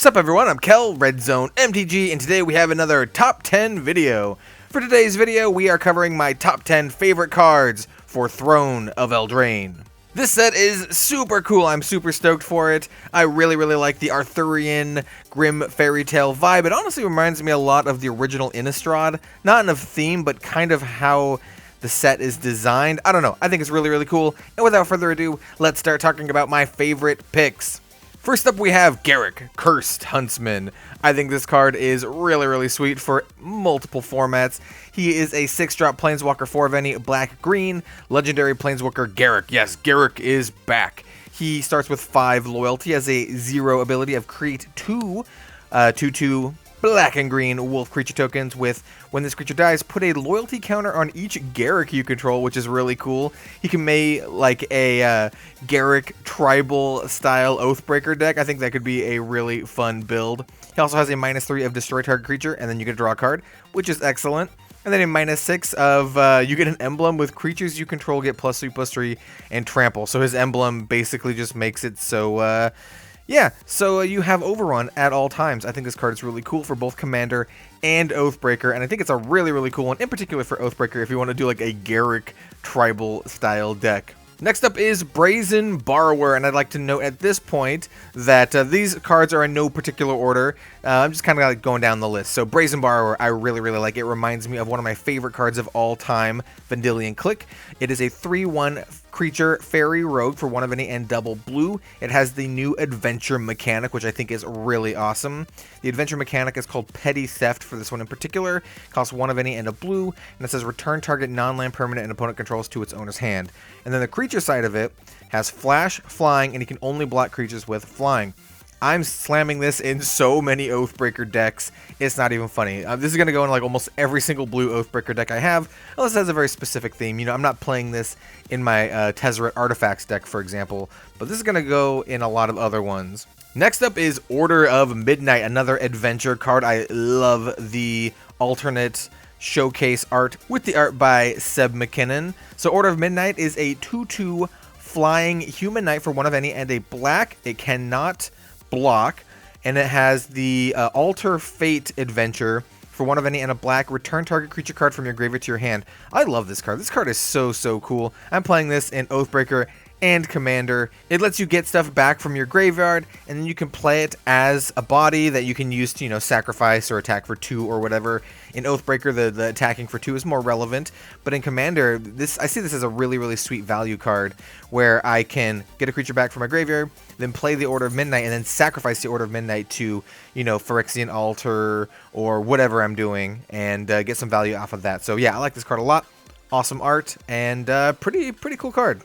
Sup everyone, I'm Kel, Red Zone MTG, and today we have another top 10 video. For today's video, we are covering my top 10 favorite cards for Throne of Eldraine. This set is super cool, I'm super stoked for it. I really like the Arthurian Grim Fairy Tale vibe. It honestly reminds me a lot of the original Innistrad, not in a theme, but kind of how the set is designed. I don't know, I think it's really cool, and without further ado, let's start talking about my favorite picks. First up, we have Garak, Cursed Huntsman. I think this card is really sweet for multiple formats. He is a 6-drop Planeswalker 4 of any, black-green, legendary Planeswalker Garak. Yes, Garak is back. He starts with 5 loyalty, has a 0 ability of create 2 2/2 black and green wolf creature tokens with, when this creature dies, put a loyalty counter on each Garak you control, which is really cool. He can make like a Garak tribal style Oathbreaker deck. I think that could be a really fun build. He also has a -3 of destroy target creature, and then you get to draw a card, which is excellent. And then a -6 of, you get an emblem with creatures you control get +3/+3 and trample. So his emblem basically just makes it so, yeah, so you have Overrun at all times. I think this card is really cool for both Commander and Oathbreaker, and I think it's a really cool one, in particular for Oathbreaker if you want to do like a Garak tribal style deck. Next up is Brazen Borrower, and I'd like to note at this point that these cards are in no particular order. I'm just kind of like going down the list. So Brazen Borrower, I really like. It reminds me of one of my favorite cards of all time, Vendilion Click. It is a 3/1 creature fairy rogue for 1 of any and double blue. It has the new adventure mechanic, which I think is really awesome. The adventure mechanic is called Petty Theft for this one in particular. It costs 1 of any and a blue, and it says return target non-land permanent and opponent controls to its owner's hand. And then the creature side of it has flash, flying, and you can only block creatures with flying. I'm slamming this in so many Oathbreaker decks, it's not even funny. This is going to go in like almost every single blue Oathbreaker deck I have, unless it has a very specific theme. You know, I'm not playing this in my Tezzeret Artifacts deck, for example, but this is going to go in a lot of other ones. Next up is Order of Midnight, another adventure card. I love the alternate showcase art with the art by Seb McKinnon. So Order of Midnight is a 2/2 flying human knight for 1 of any and a black. It cannot block, and it has the Alter Fate adventure for 1 of any and a black. Return target creature card from your graveyard to your hand. I love this card. This card is so cool. I'm playing this in Oathbreaker and Commander. It lets you get stuff back from your graveyard, and then you can play it as a body that you can use to, you know, sacrifice or attack for 2 or whatever. In Oathbreaker, the attacking for 2 is more relevant, but in Commander, I see this as a really sweet value card where I can get a creature back from my graveyard, then play the Order of Midnight, and then sacrifice the Order of Midnight to, you know, Phyrexian Altar or whatever I'm doing, and get some value off of that. So yeah, I like this card a lot. Awesome art, and pretty cool card.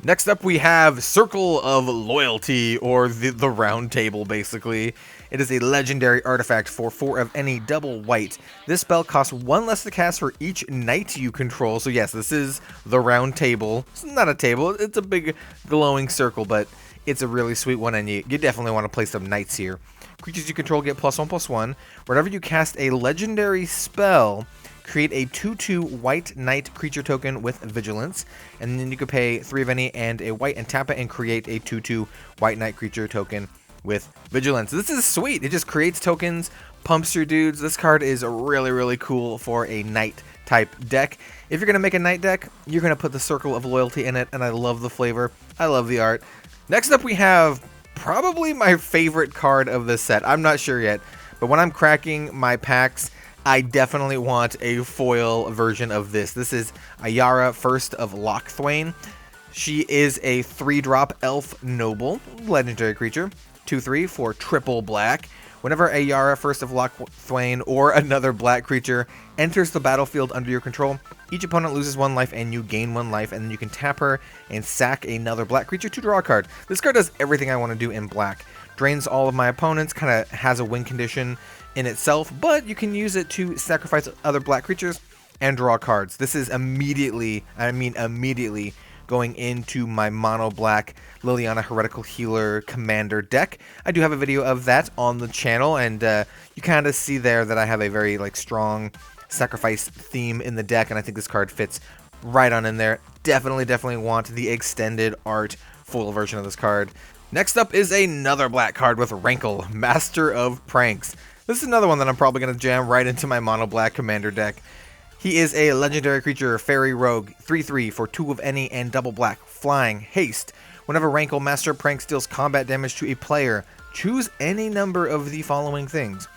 Next up, we have Circle of Loyalty, or the Round Table, basically. It is a legendary artifact for 4 of any double white. This spell costs 1 less to cast for each knight you control. So yes, this is the Round Table. It's not a table, it's a big glowing circle, but it's a really sweet one, and you definitely want to play some knights here. Creatures you control get +1/+1. Whenever you cast a legendary spell, create a 2/2 white knight creature token with vigilance, and then you can pay 3 of any and a white and tap it and create a 2/2 white knight creature token with vigilance. This is sweet. It just creates tokens, pumps your dudes. This card is really cool for a knight type deck. If you're going to make a knight deck, you're going to put the Circle of Loyalty in it, and I love the flavor. I love the art. Next up, we have probably my favorite card of this set. I'm not sure yet, but when I'm cracking my packs, I definitely want a foil version of this. This is Ayara, First of Locthwain. She is a 3-drop Elf Noble, legendary creature, 2/3 for triple black. Whenever Ayara, First of Locthwain, or another black creature enters the battlefield under your control, each opponent loses 1 life and you gain 1 life, and then you can tap her and sack another black creature to draw a card. This card does everything I want to do in black. Drains all of my opponents, kind of has a win condition in itself, but you can use it to sacrifice other black creatures and draw cards. This is immediately going into my mono black Liliana Heretical Healer Commander deck. I do have a video of that on the channel, and you kind of see there that I have a very strong sacrifice theme in the deck, and I think this card fits right on in there. Definitely want the extended art foil version of this card. Next up is another black card with Rankle, Master of Pranks. This is another one that I'm probably going to jam right into my mono black commander deck. He is a legendary creature, fairy rogue, 3/3 for 2 of any and double black, flying, haste. Whenever Rankle, Master of Pranks deals combat damage to a player, choose any number of the following things.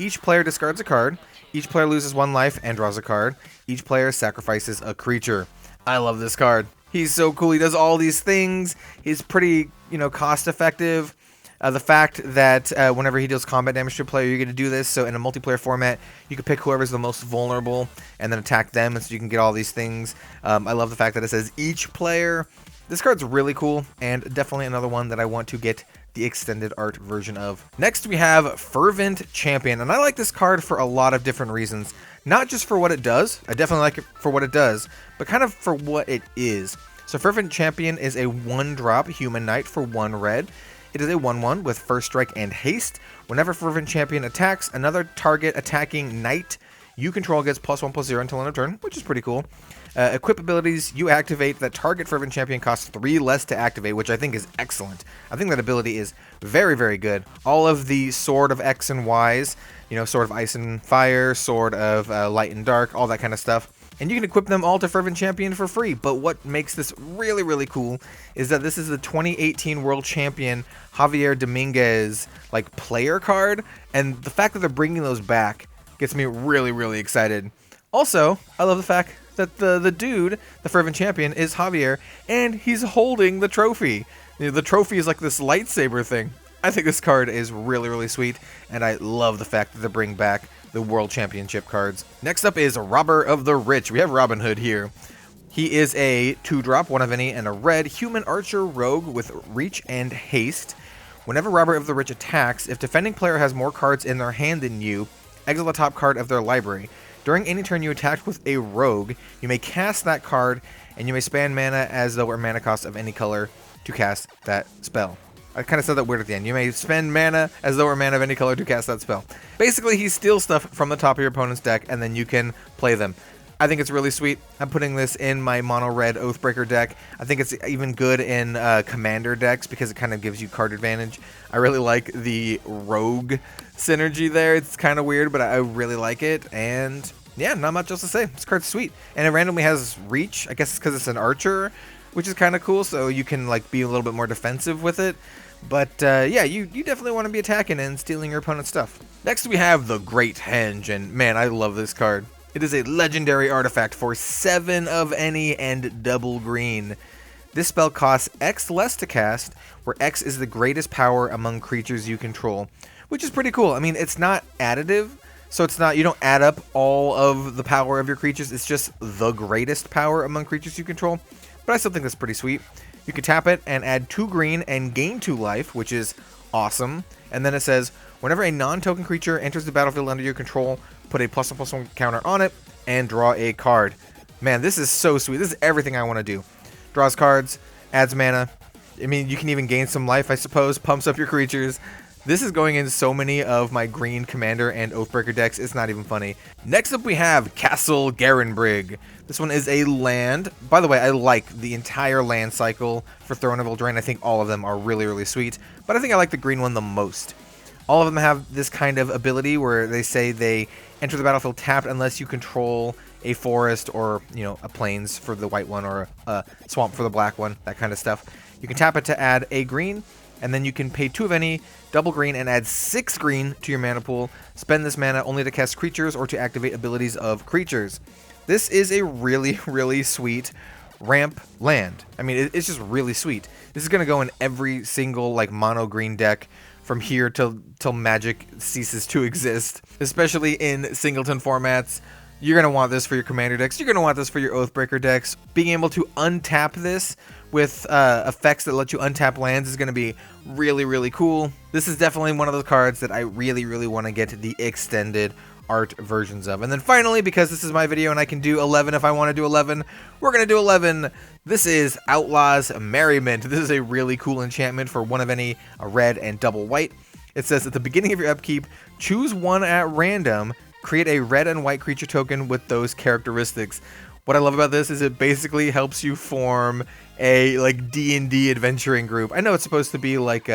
Each player discards a card, each player loses 1 life and draws a card, each player sacrifices a creature. I love this card. He's so cool. He does all these things. He's pretty, cost effective. The fact that whenever he deals combat damage to a player, you get to do this. So in a multiplayer format, you can pick whoever's the most vulnerable and then attack them, and so you can get all these things. I love the fact that it says each player. This card's really cool, and definitely another one that I want to get the extended art version of. Next, we have Fervent Champion, and I like this card for a lot of different reasons. Not just for what it does, I definitely like it for what it does, but kind of for what it is. So Fervent Champion is a 1-drop human knight for 1 red. It is a 1/1 with first strike and haste. Whenever Fervent Champion attacks, another target attacking knight you control gets +1/+0 until end of turn, which is pretty cool. Equip abilities you activate that target Fervent Champion costs 3 less to activate, which I think is excellent. I think that ability is very, very good. All of the Sword of X and Y's, Sword of Ice and Fire, Sword of Light and Dark, all that kind of stuff. And you can equip them all to Fervent Champion for free. But what makes this really, really cool is that this is the 2018 World Champion Javier Dominguez player card. And the fact that they're bringing those back gets me really, really excited. Also, I love the fact that the dude, the Fervent Champion, is Javier, and he's holding the trophy. The trophy is like this lightsaber thing. I think this card is really, really sweet, and I love the fact that they bring back the World Championship cards. Next up is Robber of the Rich. We have Robin Hood here. He is a 2-drop, 1 of any, and a red human archer rogue with reach and haste. Whenever Robber of the Rich attacks, if defending player has more cards in their hand than you, exile the top card of their library. During any turn you attack with a rogue, you may cast that card, and you may spend mana as though it were mana cost of any color to cast that spell. I kind of said that weird at the end. You may spend mana as though it were mana of any color to cast that spell. Basically, he steals stuff from the top of your opponent's deck, and then you can play them. I think it's really sweet. I'm putting this in my mono-red Oathbreaker deck. I think it's even good in Commander decks because it kind of gives you card advantage. I really like the rogue synergy there. It's kind of weird, but I really like it. And yeah, not much else to say. This card's sweet. And it randomly has reach. I guess it's because it's an archer, which is kind of cool. So you can be a little bit more defensive with it. But yeah, you definitely want to be attacking and stealing your opponent's stuff. Next we have the Great Henge, and man, I love this card. It is a legendary artifact for 7 of any and double green. This spell costs X less to cast, where X is the greatest power among creatures you control, which is pretty cool. I mean, it's not additive, so you don't add up all of the power of your creatures. It's just the greatest power among creatures you control, but I still think that's pretty sweet. You can tap it and add 2 green and gain 2 life, which is awesome. And then it says, whenever a non-token creature enters the battlefield under your control, put a +1/+1 counter on it, and draw a card. Man, this is so sweet. This is everything I want to do. Draws cards, adds mana. I mean, you can even gain some life, I suppose. Pumps up your creatures. This is going in so many of my green Commander and Oathbreaker decks, it's not even funny. Next up we have Castle Garen Brig. This one is a land. By the way, I like the entire land cycle for Throne of Eldraine. I think all of them are really, really sweet, but I think I like the green one the most. All of them have this kind of ability where they say they enter the battlefield tapped unless you control a forest or, a plains for the white one or a swamp for the black one, that kind of stuff. You can tap it to add a green, and then you can pay 2 of any, double green, and add 6 green to your mana pool. Spend this mana only to cast creatures or to activate abilities of creatures. This is a really, really sweet ramp land. I mean, it's just really sweet. This is going to go in every single mono green deck from here till Magic ceases to exist, especially in singleton formats. You're going to want this for your Commander decks. You're going to want this for your Oathbreaker decks. Being able to untap this with effects that let you untap lands is going to be really, really cool. This is definitely one of those cards that I really, really want to get the extended art versions of. And then finally, because this is my video and I can do 11 if I want to do 11, we're going to do 11. This is Outlaws Merriment. This is a really cool enchantment for 1 of any, a red and double white. It says at the beginning of your upkeep, choose 1 at random, create a red and white creature token with those characteristics. What I love about this is it basically helps you form a like D&D adventuring group. I know it's supposed to be like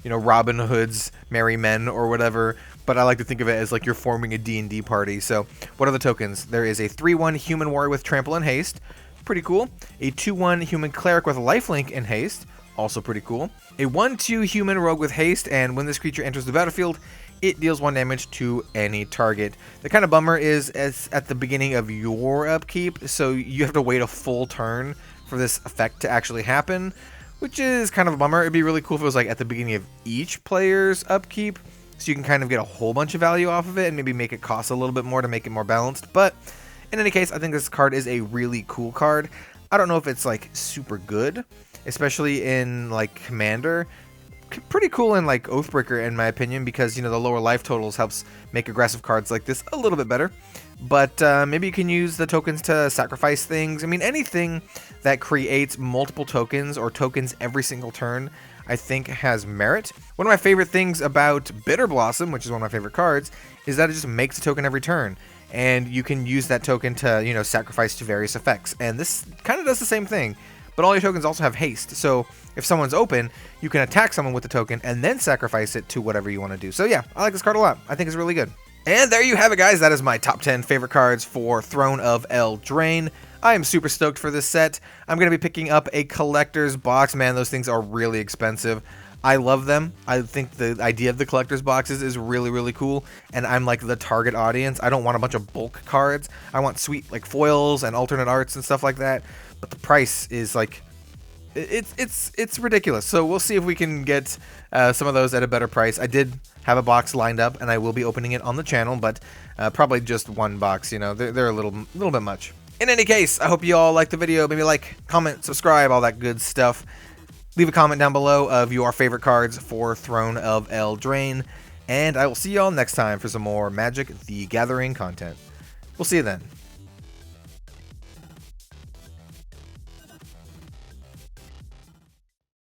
Robin Hood's Merry Men or whatever, but I like to think of it as like you're forming a D&D party. So what are the tokens? There is a 3/1 human warrior with trample and haste, pretty cool. A 2/1 human cleric with lifelink and haste, also pretty cool. A 1/2 human rogue with haste, and when this creature enters the battlefield, it deals 1 damage to any target. The kind of bummer is as at the beginning of your upkeep, so you have to wait a full turn for this effect to actually happen, which is kind of a bummer. It'd be really cool if it was like at the beginning of each player's upkeep, so you can kind of get a whole bunch of value off of it and maybe make it cost a little bit more to make it more balanced. But in any case, I think this card is a really cool card. I don't know if it's like super good, especially in like Commander. Pretty cool in like Oathbreaker in my opinion, because the lower life totals helps make aggressive cards like this a little bit better. But maybe you can use the tokens to sacrifice things. I mean, anything that creates multiple tokens or tokens every single turn, I think has merit. One of my favorite things about Bitter Blossom, which is one of my favorite cards, is that it just makes a token every turn, and you can use that token to sacrifice to various effects. And this kind of does the same thing. But all your tokens also have haste, so if someone's open, you can attack someone with the token and then sacrifice it to whatever you want to do. So yeah, I like this card a lot. I think it's really good. And there you have it, guys. That is my top 10 favorite cards for Throne of Eldraine. I am super stoked for this set. I'm going to be picking up a collector's box. Man, those things are really expensive. I love them. I think the idea of the collector's boxes is really, really cool, and I'm like the target audience. I don't want a bunch of bulk cards. I want sweet like foils and alternate arts and stuff like that. But the price is like, it's ridiculous. So we'll see if we can get some of those at a better price. I did have a box lined up, and I will be opening it on the channel, but probably just one box. They're a little bit much. In any case, I hope you all liked the video. Maybe like, comment, subscribe, all that good stuff. Leave a comment down below of your favorite cards for Throne of Eldraine, and I will see you all next time for some more Magic the Gathering content. We'll see you then.